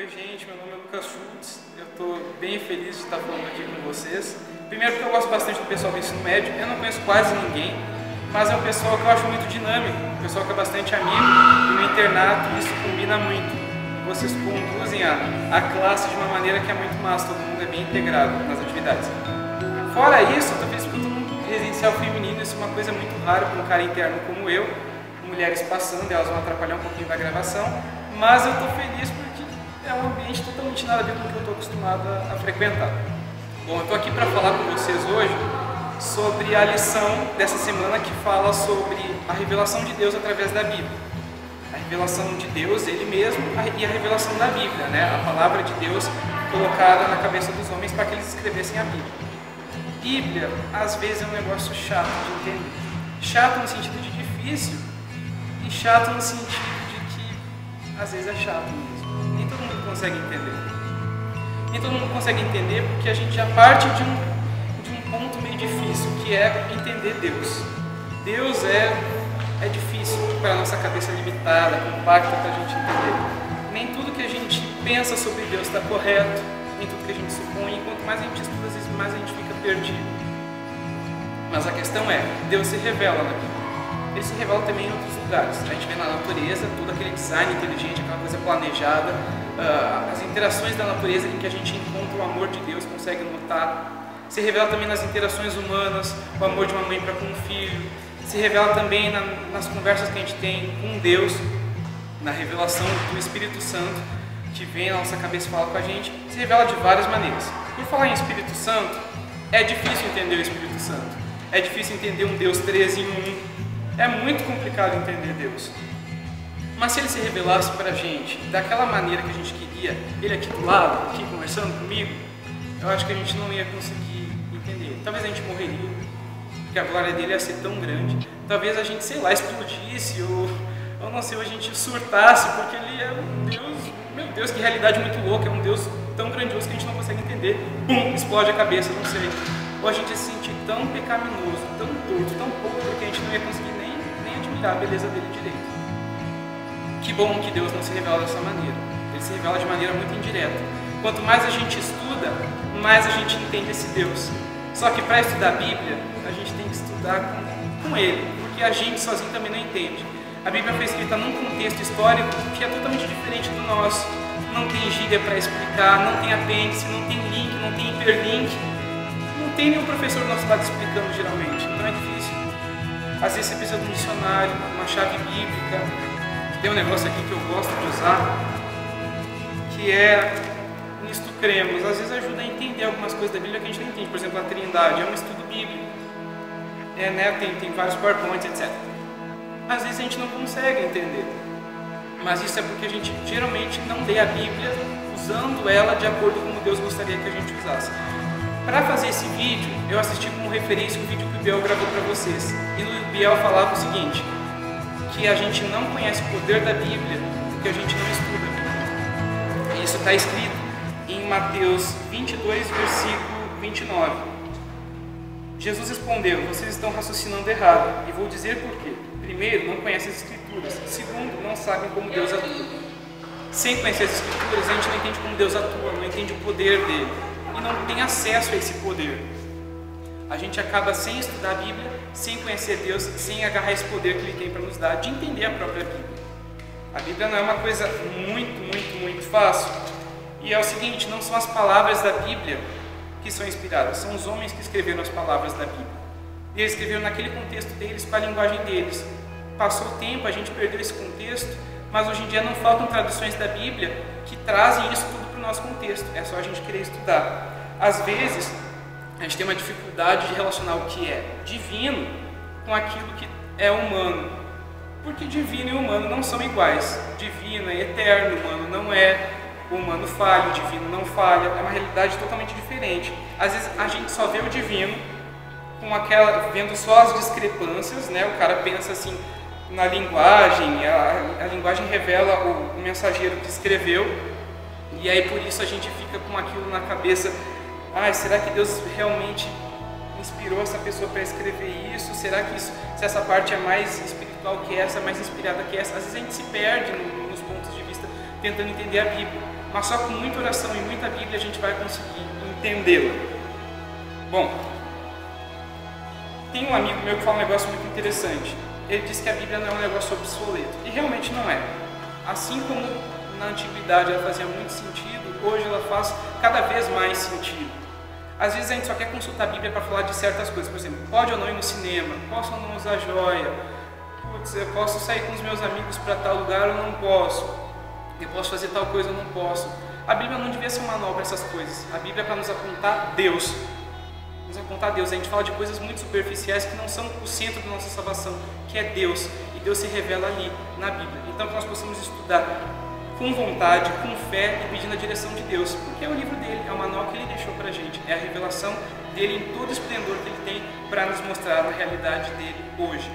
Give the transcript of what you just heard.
Oi gente, meu nome é Lucas Schultz, eu estou bem feliz de estar falando aqui com vocês. Primeiro porque eu gosto bastante do pessoal do ensino médio, eu não conheço quase ninguém, mas é um pessoal que eu acho muito dinâmico, um pessoal que é bastante amigo, e no internato isso combina muito. Vocês conduzem a classe de uma maneira que é muito massa, todo mundo é bem integrado nas atividades. Fora isso, eu estou feliz porque todo mundo residencial feminino, isso é uma coisa muito rara para um cara interno como eu, mulheres passando, elas vão atrapalhar um pouquinho da gravação, mas eu estou feliz porque é um ambiente totalmente nada a ver com o que eu estou acostumado a frequentar. Bom, eu estou aqui para falar com vocês hoje sobre a lição dessa semana que fala sobre a revelação de Deus através da Bíblia. A revelação de Deus, Ele mesmo, e a revelação da Bíblia, né? A palavra de Deus colocada na cabeça dos homens para que eles escrevessem a Bíblia. Bíblia, às vezes, é um negócio chato de entender. Chato no sentido de difícil e chato no sentido de que, às vezes, é chato mesmo. Nem todo mundo consegue entender. Nem todo mundo consegue entender porque a gente já parte de um ponto meio difícil, que é entender Deus. Deus é difícil para a nossa cabeça limitada, compacta, para a gente entender. Nem tudo que a gente pensa sobre Deus está correto, nem tudo que a gente supõe, e quanto mais a gente estuda, às vezes mais a gente fica perdido. Mas a questão é, Deus se revela na Bíblia. Ele se revela também em outros lugares. A gente vê na natureza, todo aquele design inteligente, aquela coisa planejada, as interações da natureza em que a gente encontra o amor de Deus, consegue notar. Se revela também nas interações humanas, o amor de uma mãe para com um filho. Se revela também nas conversas que a gente tem com Deus, na revelação do Espírito Santo, que vem na nossa cabeça e fala com a gente. Se revela de várias maneiras. Por falar em Espírito Santo, é difícil entender o Espírito Santo. É difícil entender um Deus 3 em 1. É muito complicado entender Deus. Mas se Ele se revelasse para a gente daquela maneira que a gente queria, Ele aqui do lado, aqui conversando comigo, eu acho que a gente não ia conseguir entender. Talvez a gente morreria, porque a glória dele ia ser tão grande. Talvez a gente, sei lá, explodisse ou não sei, a gente surtasse, porque Ele é um Deus, meu Deus, que realidade muito louca, é um Deus tão grandioso que a gente não consegue entender. Pum, explode a cabeça, não sei. Ou a gente ia se sentir tão pecaminoso, tão torto, tão podre, que a gente não ia conseguir nem admirar a beleza dele direito. Que bom que Deus não se revela dessa maneira. Ele se revela de maneira muito indireta. Quanto mais a gente estuda, mais a gente entende esse Deus. Só que para estudar a Bíblia, a gente tem que estudar com Ele, porque a gente sozinho também não entende. A Bíblia foi escrita num contexto histórico que é totalmente diferente do nosso. Não tem gíria para explicar, não tem apêndice, não tem link, não tem hiperlink. Não tem nenhum professor do nosso lado explicando geralmente, então é difícil. Às vezes você precisa de um dicionário, uma chave bíblica. Tem um negócio aqui que eu gosto de usar, que é Nisto Cremos. Às vezes ajuda a entender algumas coisas da Bíblia que a gente não entende. Por exemplo, a Trindade é um estudo bíblico. Tem vários PowerPoints, etc. Às vezes a gente não consegue entender. Mas isso é porque a gente geralmente não lê a Bíblia usando ela de acordo com como Deus gostaria que a gente usasse. Para fazer esse vídeo, eu assisti como referência um vídeo que o Biel gravou para vocês. E o Biel falava o seguinte, que a gente não conhece o poder da Bíblia porque a gente não estuda a Bíblia. Isso está escrito em Mateus 22, versículo 29. Jesus respondeu, vocês estão raciocinando errado, e vou dizer por quê. Primeiro, não conhecem as Escrituras. Segundo, não sabem como Deus atua. Sem conhecer as Escrituras, a gente não entende como Deus atua, não entende o poder dele. E não tem acesso a esse poder. A gente acaba sem estudar a Bíblia, sem conhecer Deus, sem agarrar esse poder que Ele tem para nos dar, de entender a própria Bíblia. A Bíblia não é uma coisa muito fácil. E é o seguinte, não são as palavras da Bíblia que são inspiradas, são os homens que escreveram as palavras da Bíblia. E eles escreveram naquele contexto deles, com a linguagem deles. Passou o tempo, a gente perdeu esse contexto, mas hoje em dia não faltam traduções da Bíblia que trazem isso tudo para o nosso contexto. É só a gente querer estudar. Às vezes, a gente tem uma dificuldade de relacionar o que é divino com aquilo que é humano. Porque divino e humano não são iguais. Divino é eterno, humano não é. O humano falha, o divino não falha. É uma realidade totalmente diferente. Às vezes, a gente só vê o divino vendo só as discrepâncias, né? O cara pensa assim na linguagem, a linguagem revela o mensageiro que escreveu, e aí por isso a gente fica com aquilo na cabeça. Será que Deus realmente inspirou essa pessoa para escrever isso? Será que se essa parte é mais espiritual que essa, mais inspirada que essa? Às vezes a gente se perde nos pontos de vista tentando entender a Bíblia. mas só com muita oração e muita Bíblia a gente vai conseguir entendê-la. Bom, tem um amigo meu que fala um negócio muito interessante. Ele diz que a Bíblia não é um negócio obsoleto, e realmente não é. Assim como na antiguidade ela fazia muito sentido, hoje ela faz cada vez mais sentido. Às vezes a gente só quer consultar a Bíblia para falar de certas coisas, por exemplo, pode ou não ir no cinema, posso ou não usar joia, putz, eu posso sair com os meus amigos para tal lugar ou não posso, eu posso fazer tal coisa ou não posso. A Bíblia não devia ser um manual para essas coisas, a Bíblia é para nos apontar Deus. Nos apontar Deus, a gente fala de coisas muito superficiais que não são o centro da nossa salvação, que é Deus, e Deus se revela ali na Bíblia. Então que nós possamos estudar com vontade, com fé e pedindo a direção de Deus, porque é o livro dele, é o manual que ele deixou para a gente, é a revelação dele em todo o esplendor que ele tem para nos mostrar a realidade dele hoje.